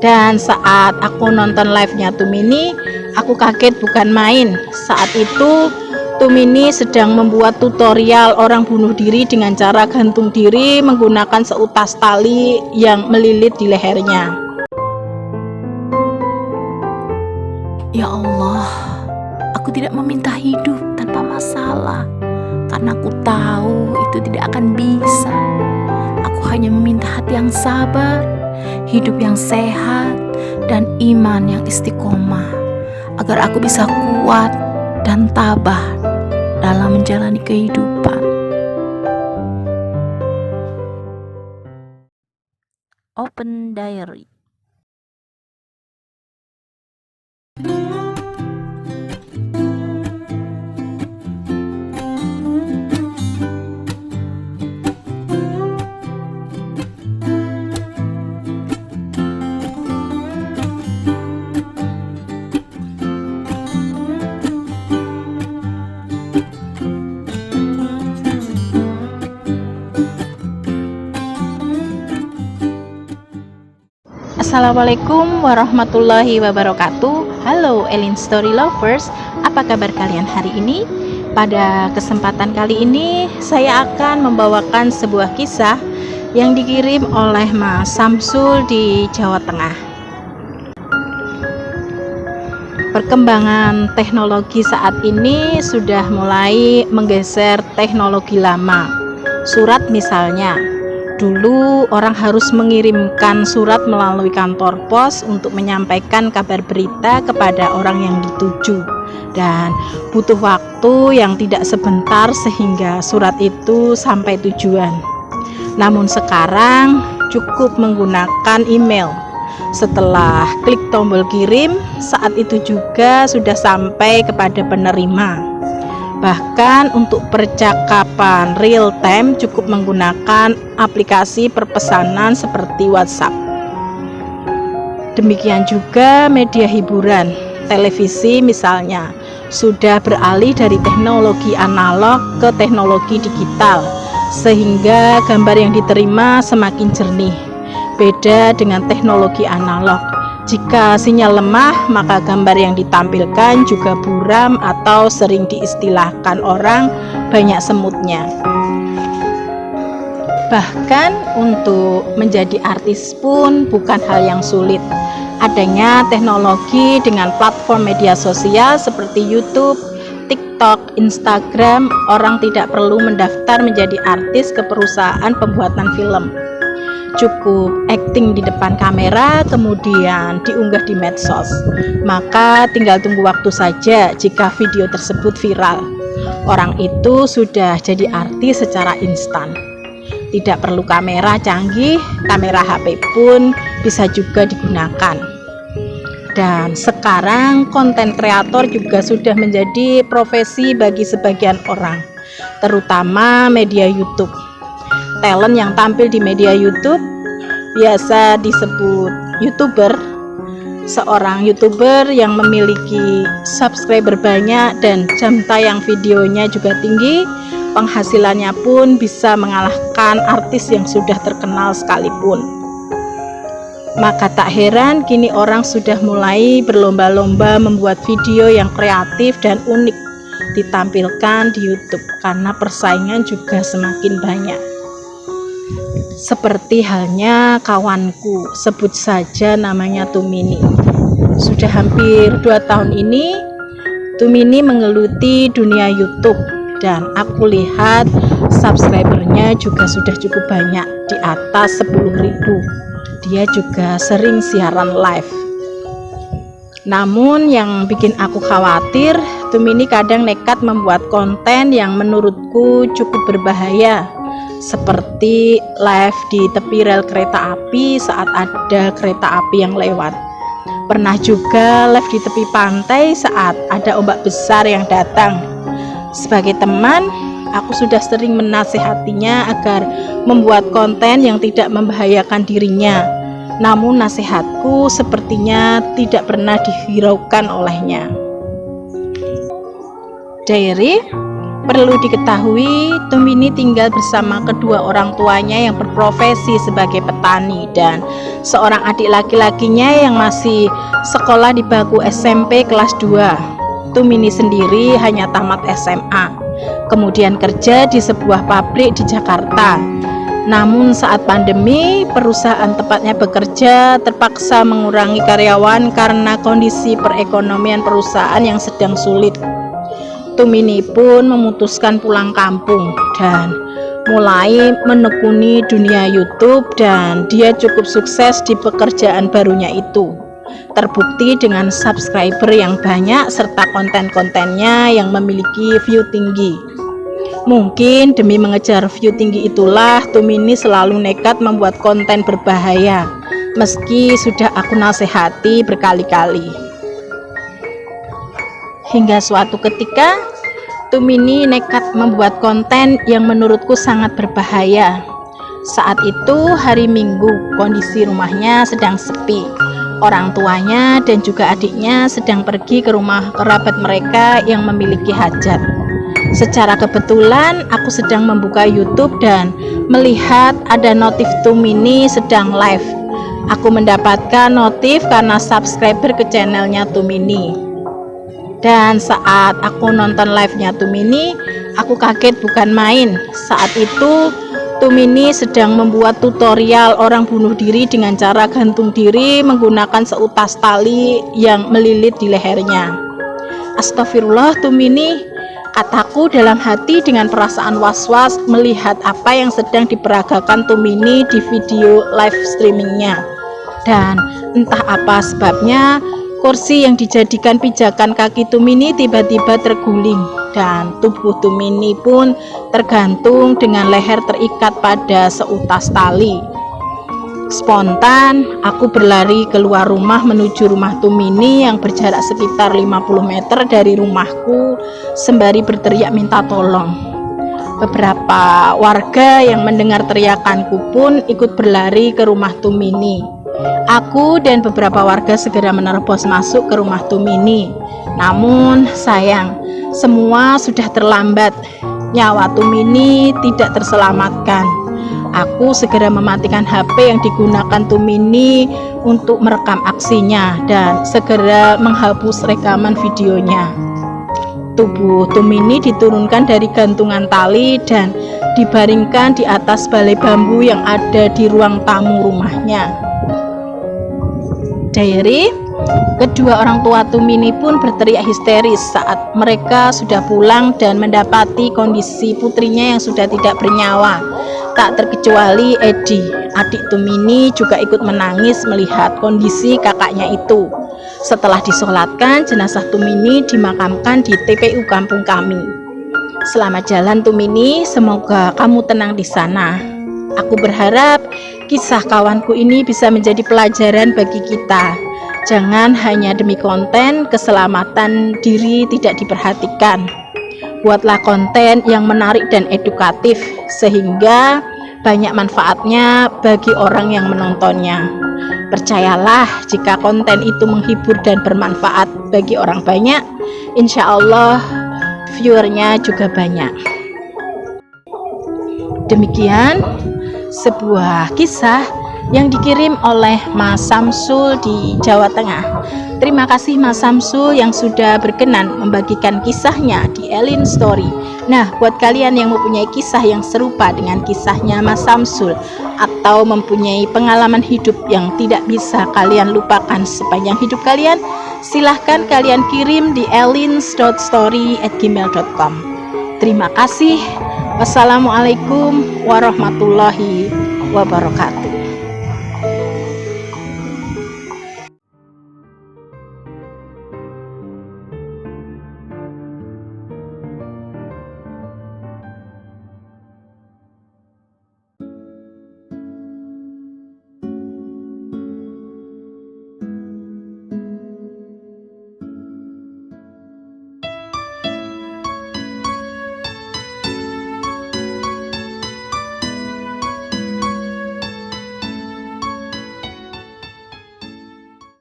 Dan saat aku nonton live-nya Tumini, aku kaget bukan main. Saat itu Tumini sedang membuat tutorial orang bunuh diri dengan cara gantung diri menggunakan seutas tali yang melilit di lehernya. Ya Allah, aku tidak meminta hidup tanpa masalah, karena aku tahu itu tidak akan bisa. Aku hanya meminta hati yang sabar, hidup yang sehat, dan iman yang istiqomah, agar aku bisa kuat dan tabah dalam menjalani kehidupan. Open Diary. Assalamualaikum warahmatullahi wabarakatuh. Halo Elin Story Lovers, apa kabar kalian hari ini? Pada kesempatan kali ini saya akan membawakan sebuah kisah yang dikirim oleh Mas Samsul di Jawa Tengah. Perkembangan teknologi saat ini sudah mulai menggeser teknologi lama. Surat misalnya, dulu orang harus mengirimkan surat melalui kantor pos untuk menyampaikan kabar berita kepada orang yang dituju, dan butuh waktu yang tidak sebentar sehingga surat itu sampai tujuan. Namun sekarang cukup menggunakan email. Setelah klik tombol kirim, saat itu juga sudah sampai kepada penerima. Bahkan untuk percakapan real time cukup menggunakan aplikasi perpesanan seperti WhatsApp. Demikian juga media hiburan, televisi misalnya, sudah beralih dari teknologi analog ke teknologi digital, sehingga gambar yang diterima semakin jernih. Beda dengan teknologi analog. Jika sinyal lemah, maka gambar yang ditampilkan juga buram atau sering diistilahkan orang banyak semutnya. Bahkan untuk menjadi artis pun bukan hal yang sulit. Adanya teknologi dengan platform media sosial seperti YouTube, TikTok, Instagram, orang tidak perlu mendaftar menjadi artis ke perusahaan pembuatan film. Cukup acting di depan kamera, kemudian diunggah di medsos. Maka tinggal tunggu waktu saja jika video tersebut viral. Orang itu sudah jadi artis secara instan. Tidak perlu kamera canggih, kamera HP pun bisa juga digunakan. Dan sekarang konten kreator juga sudah menjadi profesi bagi sebagian orang, terutama media YouTube. Talent yang tampil di media YouTube biasa disebut YouTuber. Seorang YouTuber yang memiliki subscriber banyak dan jam tayang videonya juga tinggi, penghasilannya pun bisa mengalahkan artis yang sudah terkenal sekalipun. Maka tak heran kini orang sudah mulai berlomba-lomba membuat video yang kreatif dan unik ditampilkan di YouTube karena persaingan juga semakin banyak. Seperti halnya kawanku, sebut saja namanya Tumini. Sudah hampir 2 tahun ini Tumini menggeluti dunia YouTube, dan aku lihat subscribernya juga sudah cukup banyak, di atas 10.000. Dia juga sering siaran live. Namun yang bikin aku khawatir, Tumini kadang nekat membuat konten yang menurutku cukup berbahaya, seperti live di tepi rel kereta api saat ada kereta api yang lewat. Pernah juga live di tepi pantai saat ada ombak besar yang datang. Sebagai teman, aku sudah sering menasihatinya agar membuat konten yang tidak membahayakan dirinya. Namun nasihatku sepertinya tidak pernah dihiraukan olehnya. Diary, Perlu diketahui, Tumini tinggal bersama kedua orang tuanya yang berprofesi sebagai petani dan seorang adik laki-lakinya yang masih sekolah di bangku SMP kelas 2. Tumini sendiri hanya tamat SMA, kemudian kerja di sebuah pabrik di Jakarta. Namun saat pandemi, perusahaan tempatnya bekerja terpaksa mengurangi karyawan karena kondisi perekonomian perusahaan yang sedang sulit. Tumini pun memutuskan pulang kampung dan mulai menekuni dunia YouTube, dan dia cukup sukses di pekerjaan barunya itu. Terbukti dengan subscriber yang banyak serta konten-kontennya yang memiliki view tinggi. Mungkin demi mengejar view tinggi itulah Tumini selalu nekat membuat konten berbahaya, meski sudah aku nasihati berkali-kali. Hingga suatu ketika, Tumini nekat membuat konten yang menurutku sangat berbahaya. Saat itu hari Minggu, kondisi rumahnya sedang sepi. Orang tuanya dan juga adiknya sedang pergi ke rumah kerabat mereka yang memiliki hajat. Secara kebetulan, aku sedang membuka YouTube dan melihat ada notif Tumini sedang live. Aku mendapatkan notif karena subscriber ke channelnya Tumini. Dan saat aku nonton live-nya Tumini, aku kaget bukan main. Saat itu Tumini sedang membuat tutorial orang bunuh diri dengan cara gantung diri menggunakan seutas tali yang melilit di lehernya. Astagfirullah Tumini, kataku dalam hati dengan perasaan was-was melihat apa yang sedang diperagakan Tumini di video live streamingnya. Dan entah apa sebabnya, kursi yang dijadikan pijakan kaki Tumini tiba-tiba terguling dan tubuh Tumini pun tergantung dengan leher terikat pada seutas tali. Spontan, aku berlari keluar rumah menuju rumah Tumini yang berjarak sekitar 50 meter dari rumahku sembari berteriak minta tolong. Beberapa warga yang mendengar teriakanku pun ikut berlari ke rumah Tumini. Aku dan beberapa warga segera menerobos masuk ke rumah Tumini. Namun sayang, semua sudah terlambat. Nyawa Tumini tidak terselamatkan. Aku segera mematikan HP yang digunakan Tumini untuk merekam aksinya dan segera menghapus rekaman videonya. Tubuh Tumini diturunkan dari gantungan tali dan dibaringkan di atas balai bambu yang ada di ruang tamu rumahnya. Diary, kedua orang tua Tumini pun berteriak histeris saat mereka sudah pulang dan mendapati kondisi putrinya yang sudah tidak bernyawa. Tak terkecuali Edi, adik Tumini, juga ikut menangis melihat kondisi kakaknya itu. Setelah disolatkan, jenazah Tumini dimakamkan di TPU kampung kami. Selamat jalan Tumini, semoga kamu tenang di sana. Aku berharap kisah kawanku ini bisa menjadi pelajaran bagi kita. Jangan hanya demi konten, keselamatan diri tidak diperhatikan. Buatlah konten yang menarik dan edukatif sehingga banyak manfaatnya bagi orang yang menontonnya. Percayalah, jika konten itu menghibur dan bermanfaat bagi orang banyak, insya Allah viewernya juga banyak. Demikian sebuah kisah yang dikirim oleh Mas Samsul di Jawa Tengah. Terima kasih Mas Samsul yang sudah berkenan membagikan kisahnya di Elin Story. Nah, buat kalian yang mempunyai kisah yang serupa dengan kisahnya Mas Samsul atau mempunyai pengalaman hidup yang tidak bisa kalian lupakan sepanjang hidup kalian, silahkan kalian kirim di elins.story@gmail.com. Terima kasih. Wassalamualaikum warahmatullahi wabarakatuh.